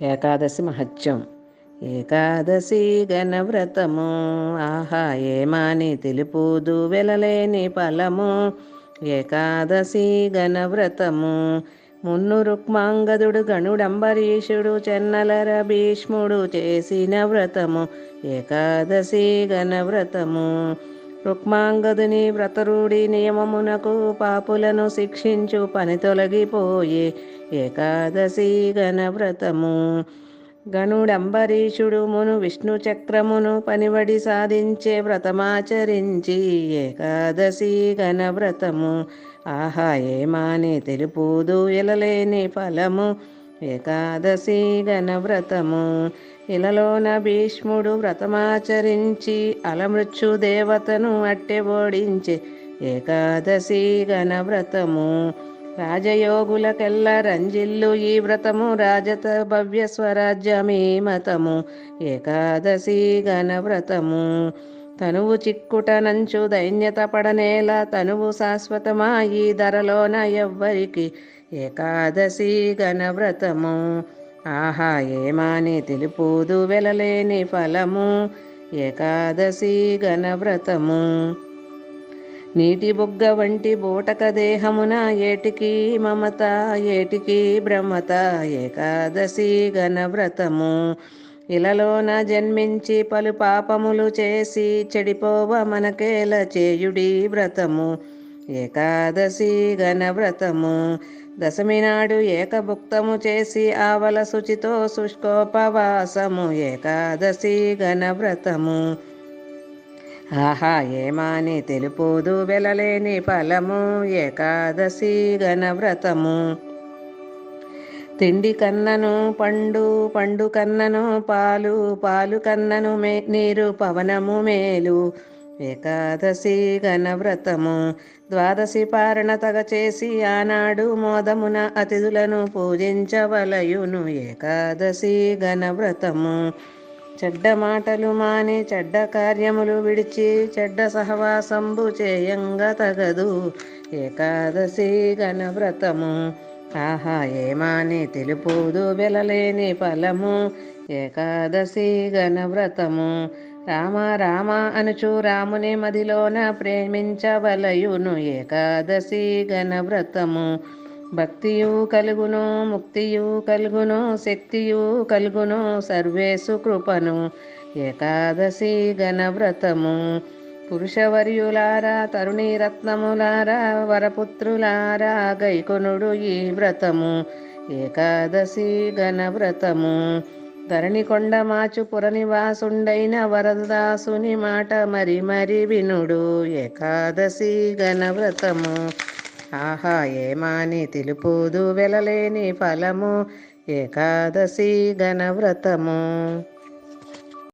ఏకాదశి మహత్యం. ఏకాదశి గణవ్రతము ఆహా ఏమాని తెలుపుదు వెలలేని ఫలము. ఏకాదశి గణవ్రతము మున్ను రుక్మాంగదుడు గణుడంబరీషుడు చెన్నలర భీష్ముడు చేసిన వ్రతము. ఏకాదశి గణవ్రతము రుక్మాంగదుని వ్రతరూఢి నియమమునకు పాపులను శిక్షించు పని తొలగిపోయే ఏకాదశి గణవ్రతము. గణుడంబరీషుడు మును విష్ణు చక్రమును పనివడి సాధించే వ్రతమాచరించి ఏకాదశి గణవ్రతము ఆహా ఏమాని తెలుపుదు ఎలలేని ఫలము. ఏకాదశి గణవ్రతము ఇలలోన భీష్ముడు వ్రతమాచరించి అలమృత్యు దేవతను అట్టె ఓడించే ఏకాదశి గణవ్రతము. రాజయోగులకెల్ల రంజిల్లు ఈ వ్రతము రాజత భవ్య స్వరాజ్యమీ మతము. ఏకాదశి గణవ్రతము తనువు చిక్కుట నంచు దైన్యత పడనేల తనువు శాశ్వతమాయి ధరలోన ఎవ్వరికి ఏకాదశి గణవ్రతము ఆహా ఏమాని తెలుపుదు వెలలేని ఫలము. ఏకాదశి గణవ్రతము నీటి బుగ్గ వంటి బూటక దేహమున ఏటికి మమత ఏటికి బ్రహ్మత. ఏకాదశి గణవ్రతము ఇలలోన జన్మించి పలు పాపములు చేసి చెడిపోవ మనకేల చేయుడి వ్రతము. ఏకాదశి గణవ్రతము దశమి నాడు ఏకభుక్తము చేసి ఆవల శుచితో శుష్కోపవాసము. ఏకాదశి గణవ్రతము ఆహా ఏమాని తెలుపుదు వెలలేని ఫలము. ఏకాదశి గణవ్రతము తిండి కన్నను పండు పండు కన్నను పాలు పాలు కన్నను నీరు పవనము మేలు. ఏకాదశి గణవ్రతము ద్వాదశి పారణ తగ చేసి ఆనాడు మోదమున అతిథులను పూజించవలయును. ఏకాదశి గణవ్రతము చెడ్డ మాటలు మాని చెడ్డ కార్యములు విడిచి చెడ్డ సహవాసంబు చేయంగా తగదు. ఏకాదశి గణవ్రతము ఆహా ఏమాని తెలుపుదు వెలలేని ఫలము. ఏకాదశి గణవ్రతము రామ రామ అనుచు రాముని మదిలోన ప్రేమించవలయును. ఏకాదశి గణవ్రతము భక్తియు కలుగును ముక్తియు కలుగును శక్తియు కలుగును సర్వేసు కృపను. ఏకాదశి గణవ్రతము పురుషవర్యులారా తరుణీ రత్నములారా వరపుత్రులారా గైకొనుడు ఈ వ్రతము. ఏకాదశి గణవ్రతము ధరణి కొండ మాచు పురనివాసుండైన వరదాసుని మాట మరి మరి వినుడు. ఏకాదశి గణవ్రతము ఆహా ఏమాని తెలుపుదు వెలలేని ఫలము. ఏకాదశి గణవ్రతము